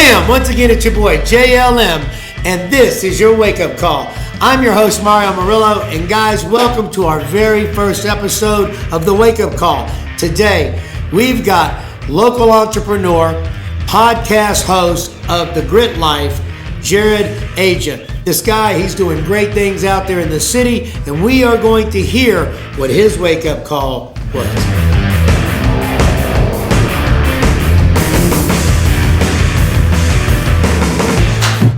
Bam! Once again, it's your boy JLM, and this is your wake-up call. I'm your host, Mario Murillo, and guys, welcome to our very first episode of the Wake-Up Call. Today, we've got local entrepreneur, podcast host of The Grit Life, Jared Aja. This guy, he's doing great things out there in the city, and we are going to hear what his wake-up call was.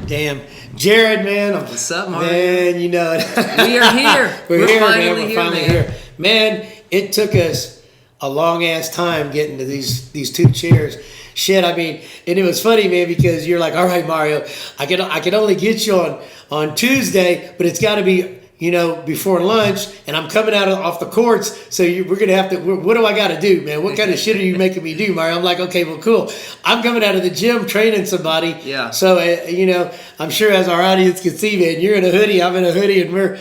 Damn. Jared, man. What's up, Mario? Man, you know it. We are here. We're here, finally man. We're finally here. Man, it took us a long-ass time getting to these two chairs. Shit, I mean, and it was funny, man, because you're like, all right, Mario, I can only get you on Tuesday, but it's got to be, before lunch, and I'm coming off the courts, so we're going to have to, what do I got to do, man? What kind of shit are you making me do, Mario? I'm like, okay, well, cool. I'm coming out of the gym training somebody. Yeah. So, I'm sure as our audience can see, man, you're in a hoodie, I'm in a hoodie, and we're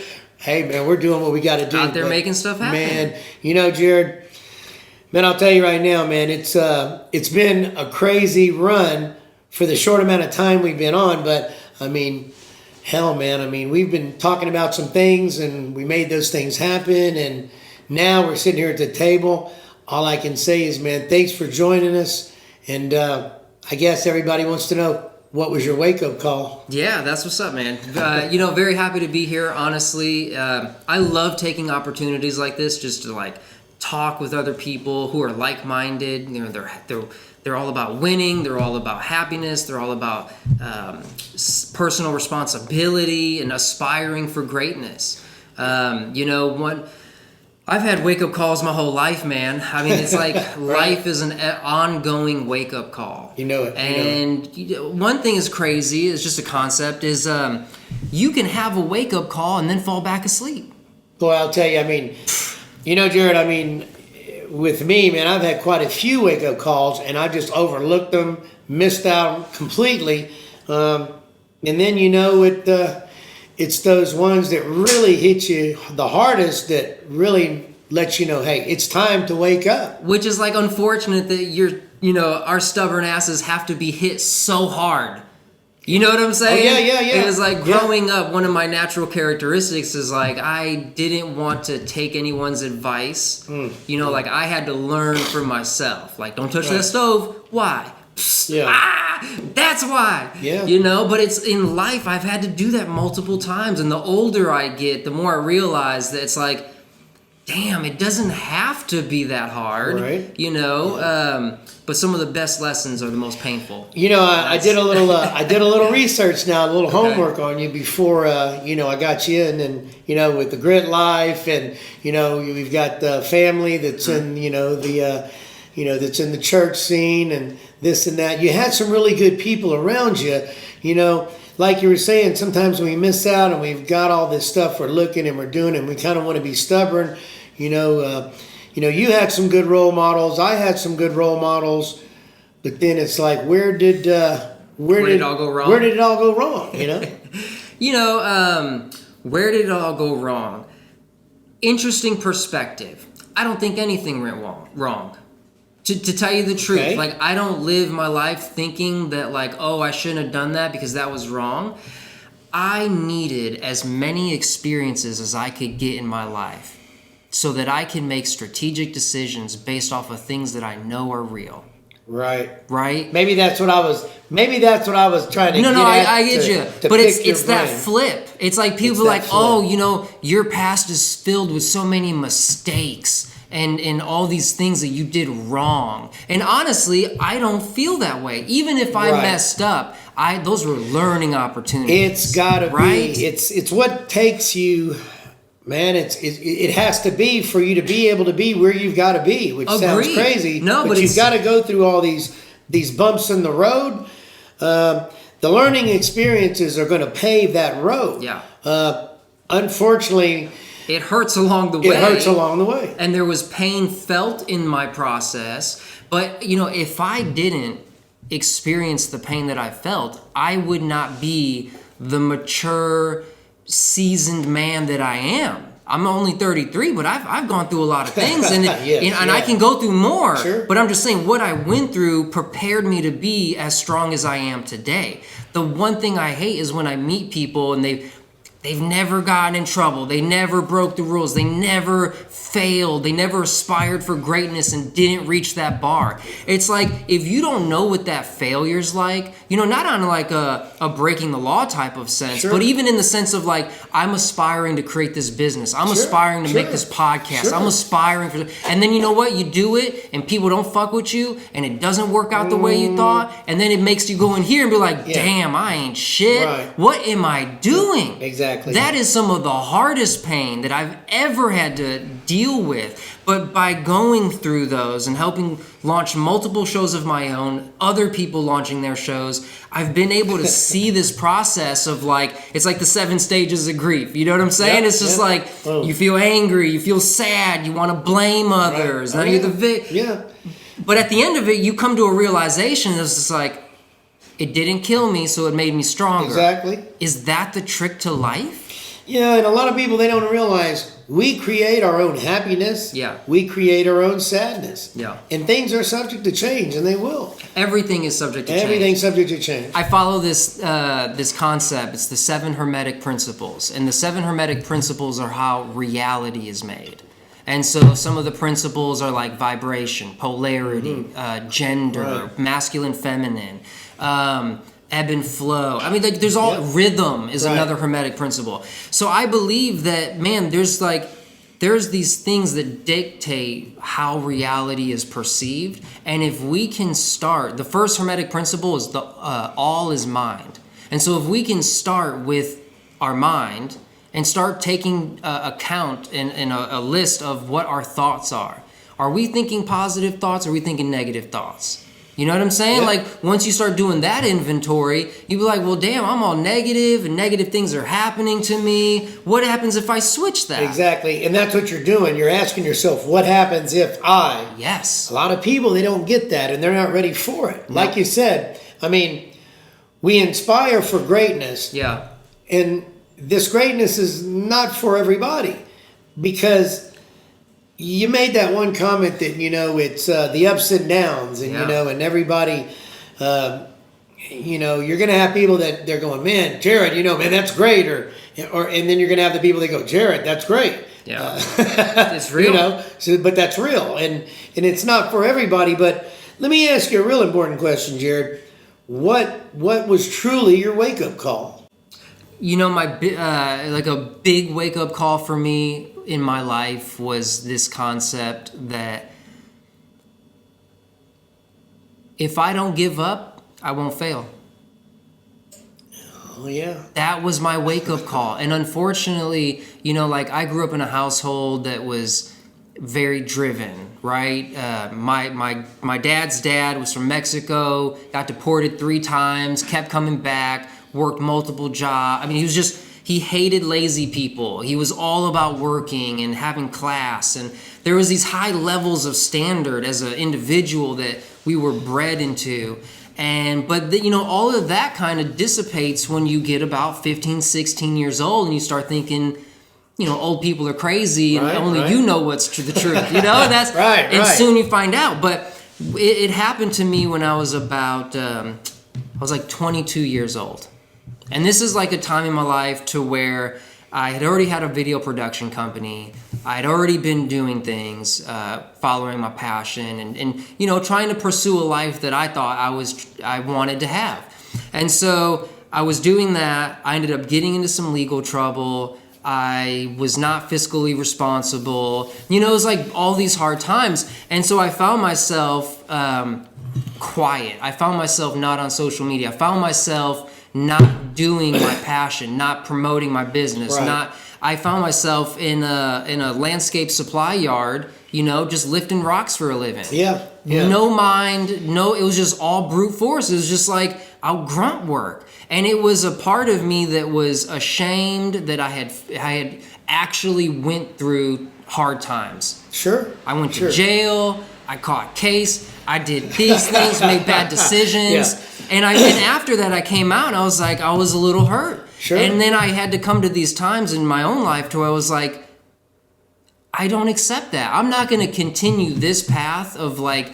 doing what we got to do. Out there making stuff happen. Man, Jared, man, I'll tell you right now, man, it's been a crazy run for the short amount of time we've been on, but, I mean, hell, man, I mean, we've been talking about some things, and we made those things happen, and now we're sitting here at the table. All I can say is, man, thanks for joining us, and I guess everybody wants to know, what was your wake-up call? Yeah, that's what's up, man. Very happy to be here, honestly. I love taking opportunities like this just to, talk with other people who are like-minded. They're all about winning. They're all about happiness. They're all about personal responsibility and aspiring for greatness. I've had wake-up calls my whole life, man. I mean, it's like right. Life is an ongoing wake-up call. You know it. And one thing is crazy, is just a concept, is you can have a wake-up call and then fall back asleep. Boy, I'll tell you, I mean, Jared, I mean, with me, man, I've had quite a few wake-up calls, and I just overlooked them, missed out completely. And then, it's those ones that really hit you the hardest that really let you know, hey, it's time to wake up. Which is unfortunate that our stubborn asses have to be hit so hard. You know what I'm saying? Oh, yeah. It was growing up, one of my natural characteristics is I didn't want to take anyone's advice. I had to learn for myself. Don't touch that stove. Why? That's why. Yeah. But it's in life, I've had to do that multiple times. And the older I get, the more I realize that it's damn, it doesn't have to be that hard. Right. But some of the best lessons are the most painful. I did a little research now, a little homework on you before I got you in, and with the Grit Life, and we've got the family that's in that's in the church scene and this and that. You had some really good people around you. Like you were saying, sometimes we miss out and we've got all this stuff we're looking and we're doing, and we kind of want to be stubborn. You had some good role models. I had some good role models, but then it's where did it all go wrong? Where did it all go wrong? Where did it all go wrong? Interesting perspective. I don't think anything went wrong. To tell you the truth, okay. I don't live my life thinking that I shouldn't have done that because that was wrong. I needed as many experiences as I could get in my life so that I can make strategic decisions based off of things that I know are real. Right. Maybe that's what I was trying to get at. I get you. But it's that flip. It's people your past is filled with so many mistakes and all these things that you did wrong. And honestly, I don't feel that way. Even if I messed up, those were learning opportunities. It's gotta be. It's what takes you. Man, it has to be for you to be able to be where you've got to be, which sounds crazy. No, but you've got to go through all these bumps in the road. The learning experiences are going to pave that road. Yeah. Unfortunately, it hurts along the way. And there was pain felt in my process. But, if I didn't experience the pain that I felt, I would not be the mature, seasoned man that I am. I'm only 33, but I've gone through a lot of things, and Yes, and I can go through more. Sure. But I'm just saying, what I went through prepared me to be as strong as I am today. The one thing I hate is when I meet people and they've never gotten in trouble. They never broke the rules. They never failed. They never aspired for greatness and didn't reach that bar. It's like, if you don't know what that failure's like, not on like a breaking the law type of sense, Sure. but even in the sense of like, I'm aspiring to create this business. I'm aspiring to make this podcast. Sure. I'm aspiring for, and then you know what? You do it and people don't fuck with you and it doesn't work out the way you thought. And then it makes you go in here and be like, damn, I ain't shit. Right. What am I doing? Exactly. That is some of the hardest pain that I've ever had to deal with. But by going through those and helping launch multiple shows of my own, other people launching their shows, I've been able to see this process of like, it's like the 7 stages of grief. You know what I'm saying? Yep, It's just yep. like, Oh. you feel angry, you feel sad, you want to blame others. Right. Now you're the Yeah. But at the end of it, you come to a realization that's just like, it didn't kill me, so it made me stronger. Exactly. Is that the trick to life? Yeah, and a lot of people, they don't realize we create our own happiness. Yeah. We create our own sadness. Yeah. And things are subject to change, and they will. Everything is subject to change. Everything's subject to change. I follow this this concept. It's the 7 Hermetic Principles. And the 7 Hermetic Principles are how reality is made. And so some of the principles are like vibration, polarity, gender, Right. masculine, feminine, ebb and flow. I mean, like, there's all rhythm is Right. another Hermetic principle. So I believe that, man, there's these things that dictate how reality is perceived. And if we can start, the first Hermetic principle is all is mind. And so if we can start with our mind and start taking account in a list of what our thoughts are. Are we thinking positive thoughts or are we thinking negative thoughts? You know what I'm saying? Yeah. Like, once you start doing that inventory, you'll be like, well, damn, I'm all negative and negative things are happening to me. What happens if I switch that? Exactly. And that's what you're doing. You're asking yourself, what happens if I... Yes. A lot of people, they don't get that, and they're not ready for it. Like you said, I mean, we inspire for greatness. Yeah. And this greatness is not for everybody, because you made that one comment that, it's the ups and downs, and, and everybody, you're going to have people that they're going, man, Jared, man, that's great. Or and then you're going to have the people that go, Jared, that's great. Yeah. It's real. But that's real. And it's not for everybody. But let me ask you a real important question, Jared. What was truly your wake-up call? Like a big wake-up call for me in my life was this concept that if I don't give up, I won't fail. Oh, yeah. That was my wake-up call. And unfortunately, I grew up in a household that was very driven, right? My dad's dad was from Mexico, got deported 3 times, kept coming back, worked multiple jobs. I mean, he hated lazy people. He was all about working and having class. And there was these high levels of standard as an individual that we were bred into. But all of that kind of dissipates when you get about 15, 16 years old and you start thinking, old people are crazy and only you know what's the truth. That's right. And soon you find out. But it happened to me when I was about, I was like 22 years old. And this is like a time in my life to where I had already had a video production company. I had already been doing things, following my passion and trying to pursue a life that I thought I wanted to have. And so I was doing that. I ended up getting into some legal trouble. I was not fiscally responsible. It was like all these hard times. And so I found myself quiet. I found myself not on social media. I found myself not doing my passion, not promoting my business, I found myself in a landscape supply yard, just lifting rocks for a living. Yeah. No mind, it was just all brute force. It was just like I'll grunt work. And it was a part of me that was ashamed that I had actually went through hard times. Sure. I went to jail, I caught case, I did these things, made bad decisions. Yeah. And after that I came out and I was a little hurt. Sure. And then I had to come to these times in my own life to where I was like, I don't accept that. I'm not going to continue this path of like,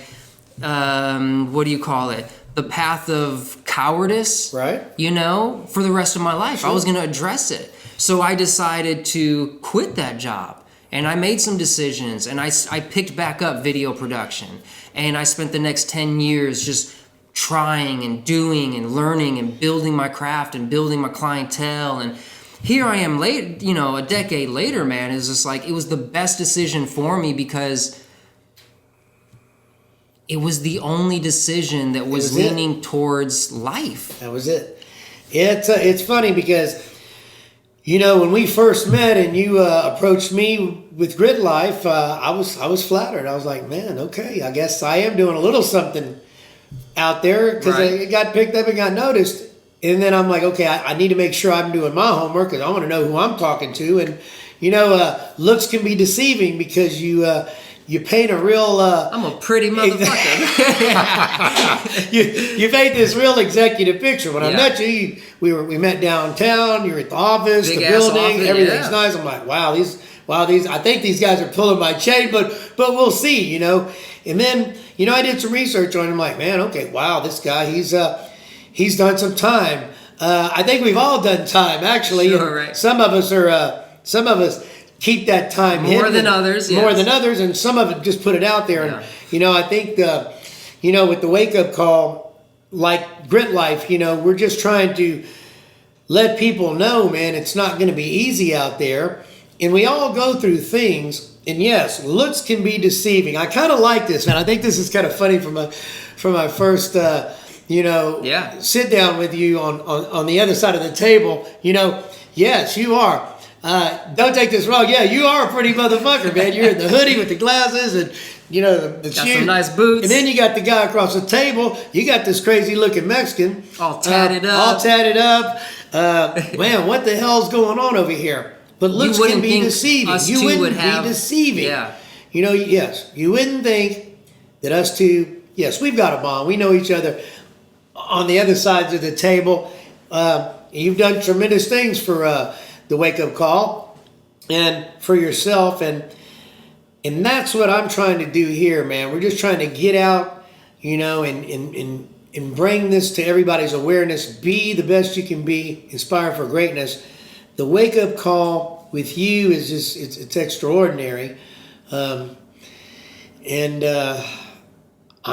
what do you call it? The path of cowardice, Right. you know, for the rest of my life. Sure. I was going to address it. So I decided to quit that job. And I made some decisions, and I picked back up video production. And I spent the next 10 years just trying and doing and learning and building my craft and building my clientele. And here I am late, you know, a decade later, man. It's just like, it was the best decision for me because it was the only decision that was leaning towards life. That was it. It's funny because, you know, when we first met and you approached me with Grit Life, I was flattered. I was like, man, okay, I guess I am doing a little something out there because it got picked up and got noticed. And then I'm like, okay, I need to make sure I'm doing my homework because I want to know who I'm talking to. And, you know, looks can be deceiving because you paint a real... I'm a pretty motherfucker. you paint this real executive picture. When I met you, we met downtown. You were at the office, Big the ass building, office, everything's nice. I'm like, wow, these. I think these guys are pulling my chain, but we'll see, you know. And then, you know, I did some research on him. Like, man, okay, wow, this guy, he's done some time. I think we've all done time, actually. Sure, right. Some of us keep that time more than others, yes. More than others, and some of it just put it out there. Yeah. And you know, I think you know, with the wake up call, like Grit Life, you know, we're just trying to let people know, man, it's not going to be easy out there, and we all go through things. And yes, looks can be deceiving. I kind of like this, man. I think this is kind of funny from my first. You know, sit down with you on the other side of the table. You know, yes, you are. Don't take this wrong. Yeah, you are a pretty motherfucker, man. You're in the hoodie with the glasses and, you know, the got shoes. some nice boots. And then you got the guy across the table. You got this crazy looking Mexican. All tatted up. Man, what the hell's going on over here? But looks can be deceiving. You wouldn't be deceiving. Yeah. You know, yes, you wouldn't think that us two, yes, we've got a bond. We know each other on the other sides of the table. You've done tremendous things for the wake-up call and for yourself, and that's what I'm trying to do here, man. We're just trying to get out, you know, and bring this to everybody's awareness. Be the best you can be, inspire for greatness. The wake-up call with you is just, it's extraordinary. I'm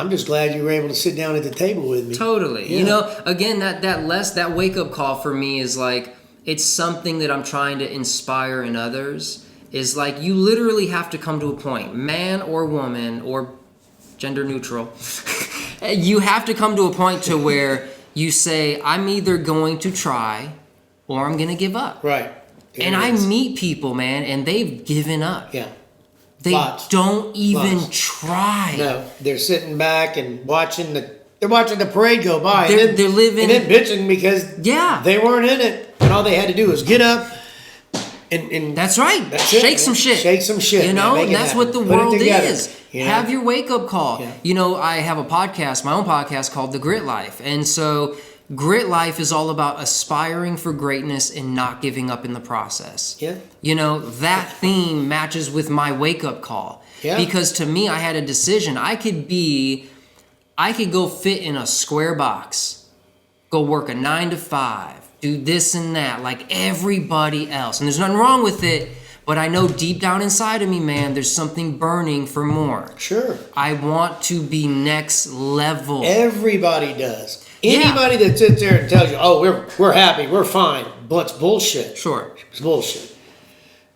just glad you were able to sit down at the table with me. Totally. Yeah. You know, again, that wake-up call for me is like, it's something that I'm trying to inspire in others. Is like, you literally have to come to a point, man or woman or gender neutral. You have to come to a point to where you say, I'm either going to try or I'm going to give up. Right. And I meet people, man, and they've given up. Yeah. They don't even try. No, they're sitting back and watching the parade go by. They're living, and then bitching because they weren't in it, and all they had to do was get up and that's right. That's it, Shake some shit. Shake some shit. You know, and that's what the world is. You know? Have your wake up call. Yeah. You know, I have a podcast, my own podcast called The Grit Life, and so Grit Life is all about aspiring for greatness and not giving up in the process. Yeah. You know, that theme matches with my wake-up call. Yeah. Because to me, I had a decision. I could go fit in a square box, go work a 9 to 5, do this and that like everybody else. And there's nothing wrong with it, but I know deep down inside of me, man, there's something burning for more. Sure. I want to be next level. Everybody does. Anybody that sits there and tells you, "Oh, we're happy, we're fine," but it's bullshit. Sure. It's bullshit.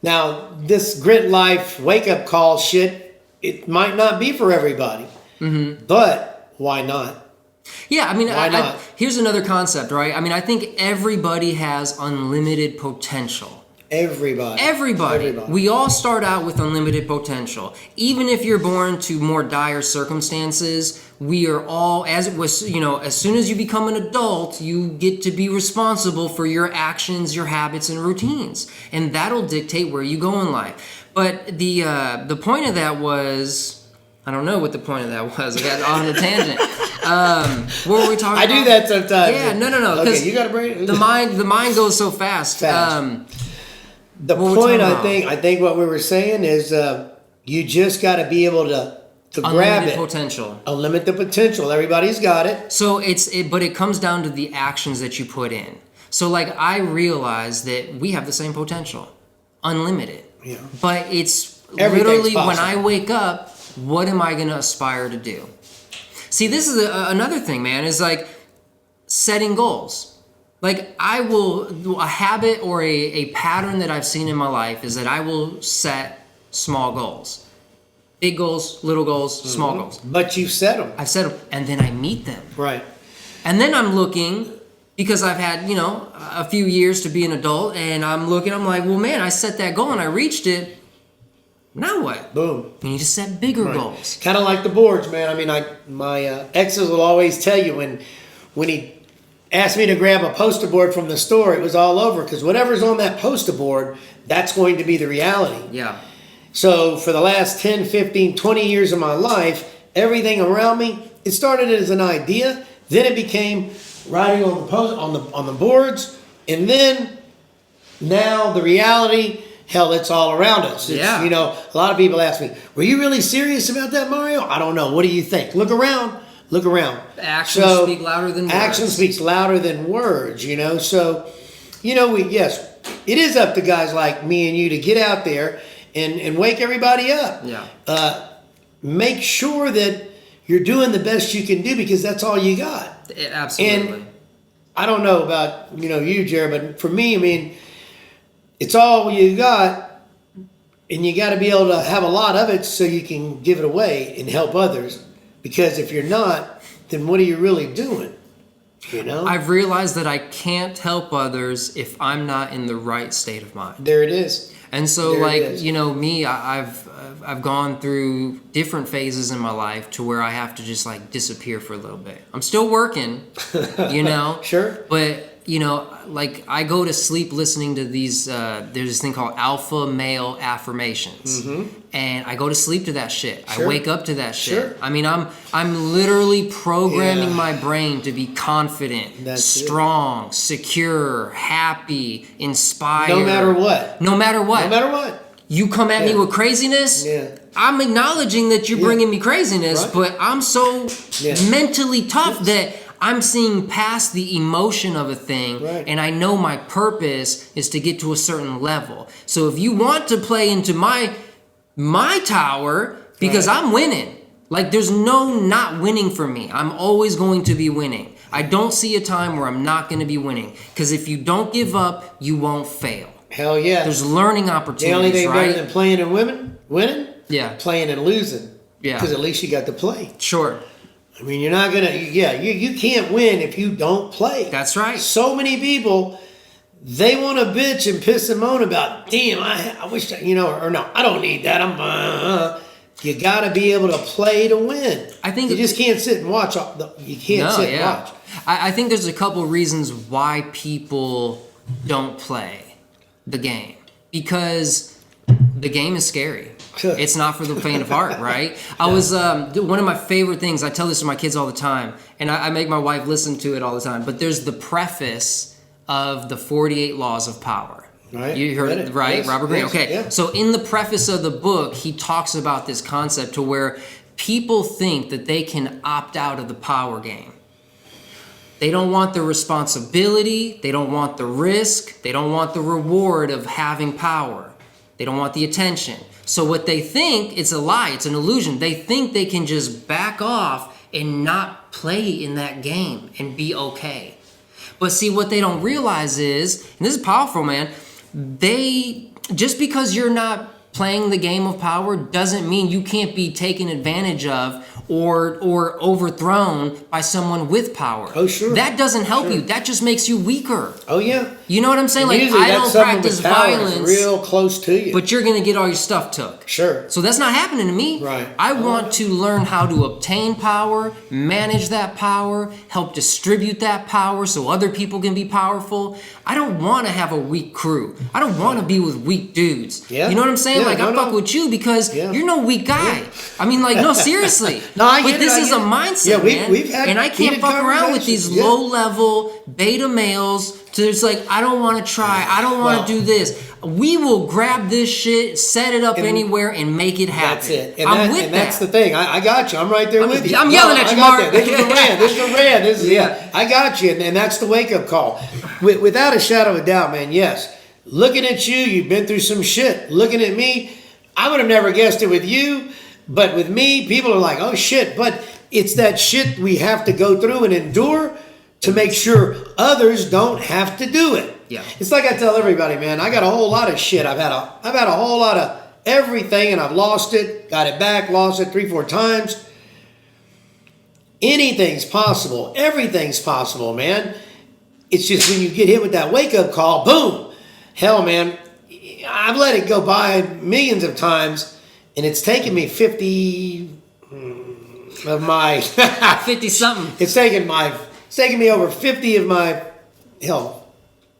Now, this Grit Life wake-up call shit, it might not be for everybody. Mm-hmm. But why not? Yeah, I mean, why not? Here's another concept, right? I mean, I think everybody has unlimited potential. Everybody. We all start out with unlimited potential. Even if you're born to more dire circumstances, we are all, as soon as you become an adult, you get to be responsible for your actions, your habits, and routines. And that'll dictate where you go in life. But the point of that was, I don't know what the point of that was. I got on a tangent. What were we talking about? I do that sometimes. Yeah, no. Okay, you got a brain. The mind goes so fast. The What we're point talking about. I think what we were saying is you just got to be able to grab Unlimited it. potential. Unlimited the potential. Everybody's got it. So but it comes down to the actions that you put in. So like I realize that we have the same potential, unlimited. Yeah. But it's Everything's literally when possible. I wake up, what am I going to aspire to do? See, this is another thing, man. Is like setting goals. Like a habit or a pattern that I've seen in my life is that I will set small goals. Big goals, little goals, small goals. But you set them. I've set them, and then I meet them. Right. And then I'm looking, because I've had, a few years to be an adult, and I'm looking, I'm like, well, man, I set that goal and I reached it. Now what? Boom. You need to set bigger goals. Kind of like the boards, man. I mean, my exes will always tell you when he asked me to grab a poster board from the store, it was all over, because whatever's on that poster board, that's going to be the reality. Yeah. So for the last 10, 15, 20 years of my life, everything around me, it started as an idea, then it became writing on the boards, and then now the reality, hell, it's all around us. It's, Yeah. A lot of people ask me, were you really serious about that, Mario? I don't know. What do you think? Look around. Look around. Actions speak louder than words. Action speaks louder than words, So, yes, it is up to guys like me and you to get out there and wake everybody up. Yeah. Make sure that you're doing the best you can do, because that's all you got. Absolutely. And I don't know about, you, Jared, but for me, I mean, it's all you got, and you got to be able to have a lot of it so you can give it away and help others. Because if you're not, then what are you really doing? I've realized that I can't help others if I'm not in the right state of mind. There it is. And so, There it like, is. me, I've gone through different phases in my life to where I have to just like disappear for a little bit. I'm still working, Sure. But like I go to sleep listening to these. There's this thing called alpha male affirmations, and I go to sleep to that shit. Sure. I wake up to that shit. Sure. I mean, I'm literally programming Yeah. my brain to be confident, That's it. strong, secure, happy, inspired. No matter what. No matter what. No matter what. You come at me Yeah. with craziness. Yeah. I'm acknowledging that you're bringing me craziness, Right. but I'm so Yeah. mentally tough that I'm seeing past the emotion of a thing, Right. and I know my purpose is to get to a certain level. So if you want to play into my tower, because Right. I'm winning, like there's no not winning for me. I'm always going to be winning. I don't see a time where I'm not going to be winning, because if you don't give up, you won't fail. Hell yeah. There's learning The opportunities, only thing right? better than playing and winning? Yeah. Playing and losing. Yeah. Because at least you got to play. Sure. I mean, you're not going to, you can't win if you don't play. That's right. So many people, they want to bitch and piss and moan about, damn, I wish, or no, I don't need that. You got to be able to play to win. I think you just can't sit and watch. You can't sit and watch. I think there's a couple reasons why people don't play the game, because the game is scary. It's not for the faint of heart, right? I was one of my favorite things. I tell this to my kids all the time, and I make my wife listen to it all the time. But there's the preface of the 48 Laws of Power. Right. You heard it, right? Yes. Robert Greene. Yes. Okay. Yeah. So in the preface of the book, he talks about this concept to where people think that they can opt out of the power game. They don't want the responsibility. They don't want the risk. They don't want the reward of having power. They don't want the attention. So what they think, it's a lie, it's an illusion. They think they can just back off and not play in that game and be okay. But see, what they don't realize is, and this is powerful, man, just because you're not playing the game of power doesn't mean you can't be taken advantage of or overthrown by someone with power. Oh, sure. That doesn't help you. That just makes you weaker. Oh, yeah. You know what I'm saying? Like, Usually I that's don't someone practice with power that's violence, real close to you. but you're going to get all your stuff took. Sure. So that's not happening to me. Right. I want to learn how to obtain power, manage that power, help distribute that power so other people can be powerful. I don't want to have a weak crew. I don't want to be with weak dudes. Yeah. You know what I'm saying? Yeah, Like, I fuck with you because you're no weak guy. I mean, like, no, seriously. No, I get but it, this I is get a it. mindset, Yeah, man. we've had and I can't heated fuck around with these conversations. Yeah. low-level beta males to just like, I don't want to try. I don't want to do this. we will grab this shit, set it up anywhere, and make it happen. That's it. And I'm with that. That's the thing. I got you. I'm right there with you. I'm yelling at you, Mark. This is the rant. This is the rant. This is, yeah. I got you. And that's the wake-up call. Without a shadow of a doubt, man, yes. Looking at you, you've been through some shit. Looking at me, I would have never guessed it with you. But with me, people are like, oh, shit. But it's that shit we have to go through and endure to make sure others don't have to do it. Yeah. It's like I tell everybody, man, I got a whole lot of shit. I've had a whole lot of everything, and I've lost it, got it back, lost it 3-4 times. Anything's possible. Everything's possible, man. It's just when you get hit with that wake-up call, boom. Hell, man, I've let it go by millions of times, and it's taken me 50 of my 50-something. It's taken me over 50 of my, hell,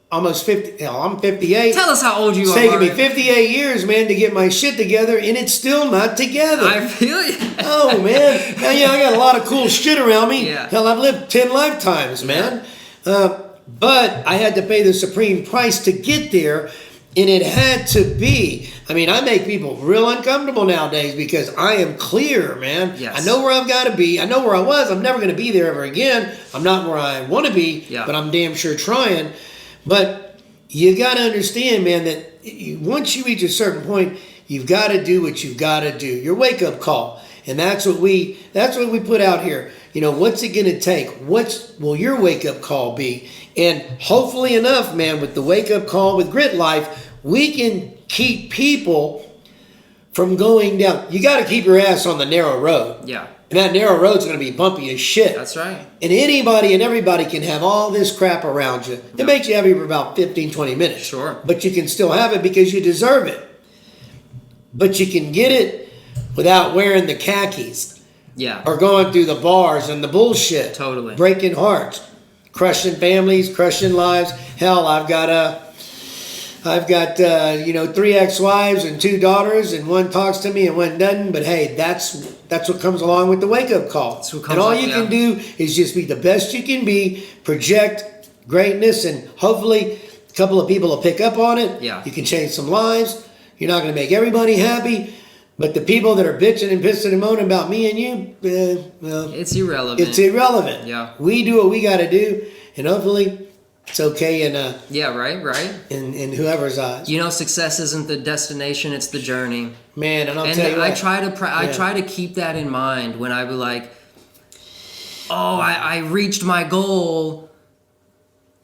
almost 50. Hell, I'm 58. Tell us how old you it's are. It's taken me Mark. 58 years, man, to get my shit together, and it's still not together. I feel you. Oh, man. Now, I got a lot of cool shit around me. Yeah. Hell, I've lived 10 lifetimes, man. But I had to pay the supreme price to get there, and it had to be. I mean, I make people real uncomfortable nowadays because I am clear, man. Yes. I know where I've got to be. I know where I was. I'm never going to be there ever again. I'm not where I want to be, but I'm damn sure trying. But you got to understand, man, that once you reach a certain point, you've got to do what you've got to do. Your wake-up call. And that's what we put out here. What's it going to take? What will your wake-up call be? And hopefully enough, man, with the wake-up call with Grit Life, we can keep people from going down. You got to keep your ass on the narrow road. Yeah. And that narrow road's going to be bumpy as shit. That's right. And anybody and everybody can have all this crap around you. It makes you happy for about 15, 20 minutes. Sure. But you can still have it because you deserve it. But you can get it without wearing the khakis. Yeah. Or going through the bars and the bullshit. Totally. Breaking hearts. Crushing families, crushing lives. Hell, I've got 3 ex-wives and 2 daughters, and one talks to me and one doesn't. But hey, that's what comes along with the wake-up call. And all you can do is just be the best you can be, project greatness, and hopefully a couple of people will pick up on it. Yeah. You can change some lives. You're not going to make everybody happy, but the people that are bitching and pissing and moaning about me and you, well, it's irrelevant. It's irrelevant. Yeah. We do what we got to do, and hopefully it's okay in yeah, right. In whoever's eyes. Success isn't the destination; it's the journey. Man, and I'll tell you what, I try to keep that in mind when I be like, oh, I reached my goal.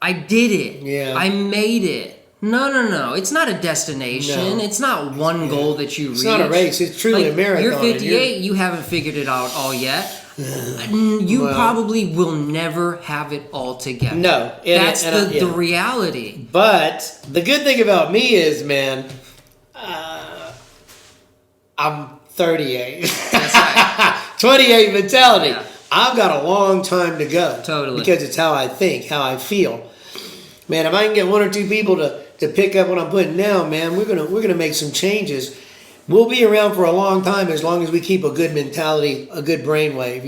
I did it. Yeah. I made it. No. It's not a destination. No. It's not one goal that you reach. It's not a race. It's truly a marathon. You're 58. You haven't figured it out all yet. You probably will never have it all together. No. That's the reality. But the good thing about me is, man, I'm 38. That's right. 28 mentality. Yeah. I've got a long time to go. Totally. Because it's how I think, how I feel. Man, if I can get 1 or 2 people to pick up what I'm putting down, man, we're gonna make some changes. We'll be around for a long time as long as we keep a good mentality, a good brainwave,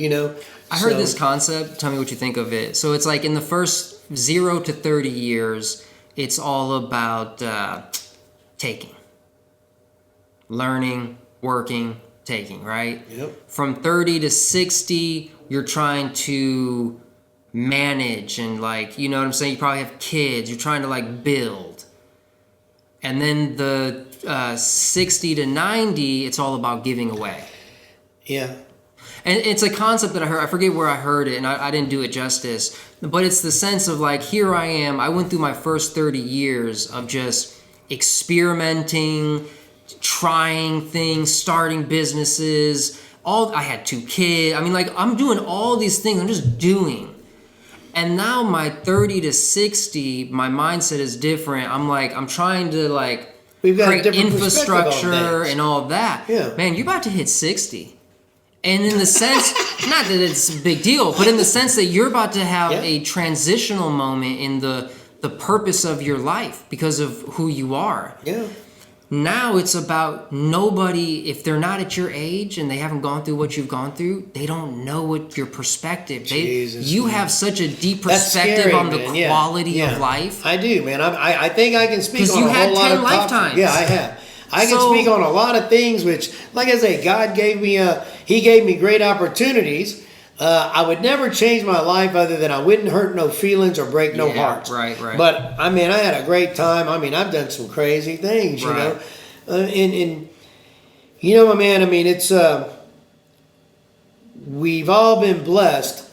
I heard this concept. Tell me what you think of it. So it's like in the first 0 to 30 years, it's all about taking, learning, working, taking, right? Yep. From 30 to 60, you're trying to manage and you know what I'm saying? You probably have kids. You're trying to build. And then the 60 to 90, it's all about giving away. Yeah. And it's a concept that I heard. I forget where I heard it, and I didn't do it justice. But it's the sense of here I am. I went through my first 30 years of just experimenting, trying things, starting businesses. I had 2 kids. I mean, I'm doing all these things. I'm just doing. And now my 30 to 60, my mindset is different. I'm trying to We've got create a different infrastructure and all that. Yeah. Man, you're about to hit 60. And in the sense, not that it's a big deal, but in the sense that you're about to have a transitional moment in the purpose of your life because of who you are. Yeah. Now it's about nobody, if they're not at your age and they haven't gone through what you've gone through, they don't know what your perspective. You have such a deep perspective on the quality of life. I do, man. I think I can speak on you a had whole lot 10 of lifetimes. Yeah, I have. I can speak on a lot of things, which, like I say, God gave me He gave me great opportunities. I would never change my life other than I wouldn't hurt no feelings or break no hearts. Right. But, I mean, I had a great time. I mean, I've done some crazy things, you know. And you know, my man, I mean, it's, we've all been blessed.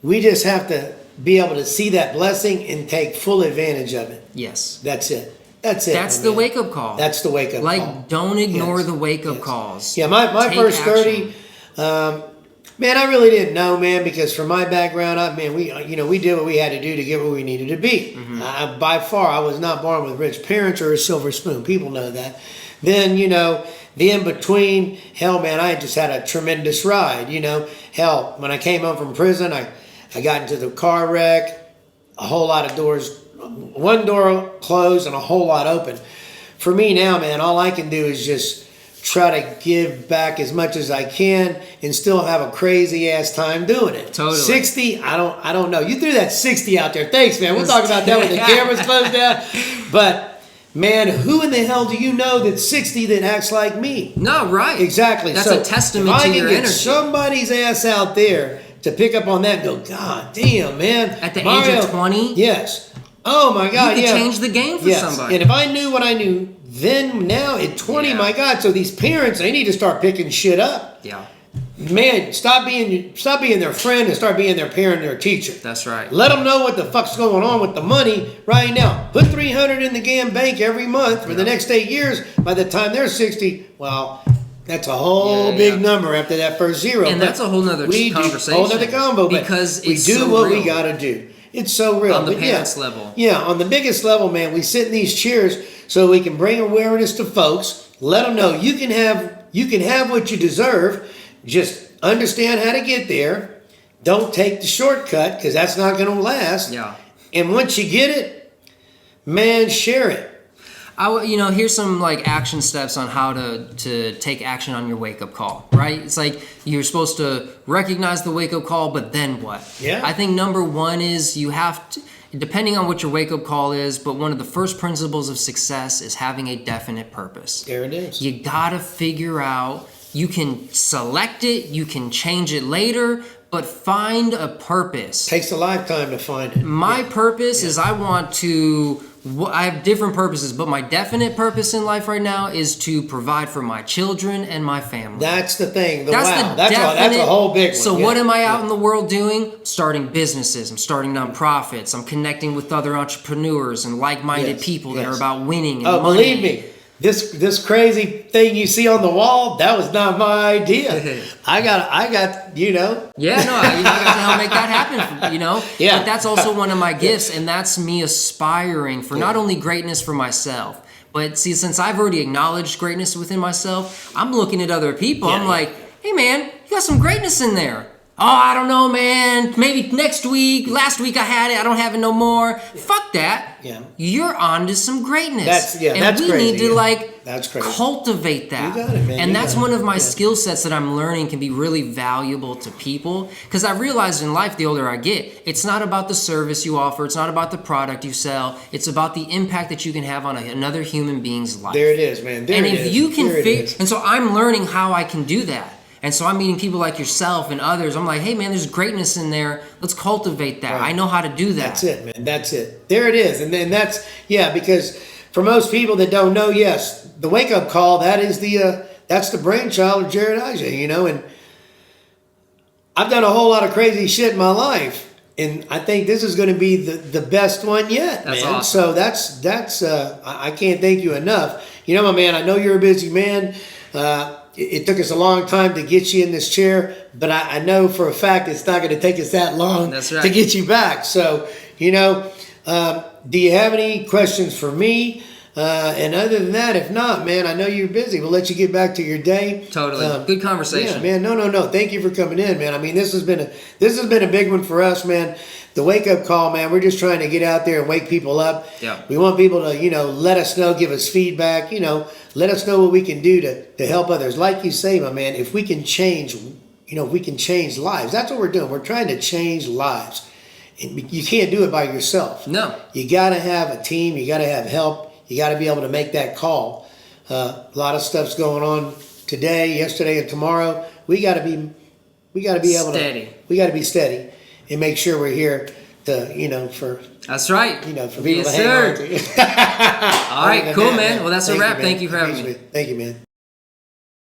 We just have to be able to see that blessing and take full advantage of it. Yes. That's it. That's it. That's the wake-up call. That's the wake-up call. Like, don't ignore the wake-up calls. Yeah, my first 30, man, I really didn't know, man, because from my background, we did what we had to do to get where we needed to be. Mm-hmm. By far, I was not born with rich parents or a silver spoon. People know that. Then, you know, the in-between, hell, man, I just had a tremendous ride, you know. Hell, when I came home from prison, I got into the car wreck, a whole lot of doors, one door closed and a whole lot open. For me now, man, all I can do is just try to give back as much as I can and still have a crazy ass time doing it. Totally. 60, I don't know. You threw that 60 out there. Thanks, man. We'll talk about that when the camera's closed down. But man, who in the hell do you know that's 60 that acts like me? No, right. Exactly. That's a testament to your energy. If I can get somebody's ass out there to pick up on that and go, God damn, man. At the age of 20? Yes. Oh my God, you could change the game for somebody. And if I knew what I knew then, now at 20, my God, so these parents, they need to start picking shit up. Yeah. Man, stop being their friend and start being their parent and their teacher. That's right. Let them know what the fuck's going on with the money right now. Put $300 in the damn bank every month for the next 8 years. By the time they're 60, well, that's a whole big number after that first zero. And that's a whole nother conversation. Whole nother combo. Because we do what we got to do. It's so real. On the parents' level. Yeah, on the biggest level, man, we sit in these chairs so we can bring awareness to folks. Let them know you can have what you deserve. Just understand how to get there. Don't take the shortcut because that's not going to last. Yeah. And once you get it, man, share it. Here's some like action steps on how to take action on your wake-up call, right? It's like you're supposed to recognize the wake-up call, but then what? Yeah. I think number one is you have to, depending on what your wake-up call is, but one of the first principles of success is having a definite purpose. There it is. You gotta figure out, you can select it, you can change it later, but find a purpose. Takes a lifetime to find it. My purpose is I have different purposes, but my definite purpose in life right now is to provide for my children and my family. That's the thing. That's a whole big one. So what am I out in the world doing? Starting businesses. I'm starting nonprofits. I'm connecting with other entrepreneurs and like-minded people that are about winning and money. Believe me. This crazy thing you see on the wall, that was not my idea. I got, you know. Yeah, no, I got to help make that happen, you know. Yeah. But that's also one of my gifts, and that's me aspiring for not only greatness for myself, but see, since I've already acknowledged greatness within myself, I'm looking at other people. I'm like, hey, man, you got some greatness in there. Oh, I don't know, man. Maybe next week. Last week I had it. I don't have it no more. Fuck that. Yeah. You're on to some greatness. That's crazy. And we need to that's crazy. Cultivate that. You got it, man. And that's one of my skill sets that I'm learning can be really valuable to people. Because I realized in life, the older I get, it's not about the service you offer. It's not about the product you sell. It's about the impact that you can have on another human being's life. There it is, man. And so I'm learning how I can do that. And so I'm meeting people like yourself and others. I'm like, hey, man, there's greatness in there. Let's cultivate that. Right. I know how to do that. That's it, man. That's it. There it is. And then because for most people that don't know, yes, the wake-up call, that's the brainchild of Jared Ija, you know. And I've done a whole lot of crazy shit in my life. And I think this is going to be the best one yet, that's man. Awesome. So that's I can't thank you enough. You know, my man, I know you're a busy man. It took us a long time to get you in this chair, but I know for a fact it's not going to take us that long to get you back. So, you know, do you have any questions for me? And other than that, if not, man, I know you're busy. We'll let you get back to your day. Totally. Good conversation. Yeah, man. No. Thank you for coming in, man. I mean, this has been a big one for us, man. the wake up call, man. We're just trying to get out there and wake people up. Yeah. We want people to, let us know, give us feedback, let us know what we can do to help others. Like you say, my man, if we can change, we can change lives. That's what we're doing. We're trying to change lives. And you can't do it by yourself. No. You got to have a team. You got to have help. You got to be able to make that call. A lot of stuff's going on today, yesterday, and tomorrow. We got to be able steady. We got to be steady and make sure we're here to, for that's right. for people yes, to hang on to. All right, cool, man. Well, that's a wrap. You, Thank you for having me. Thank you, man.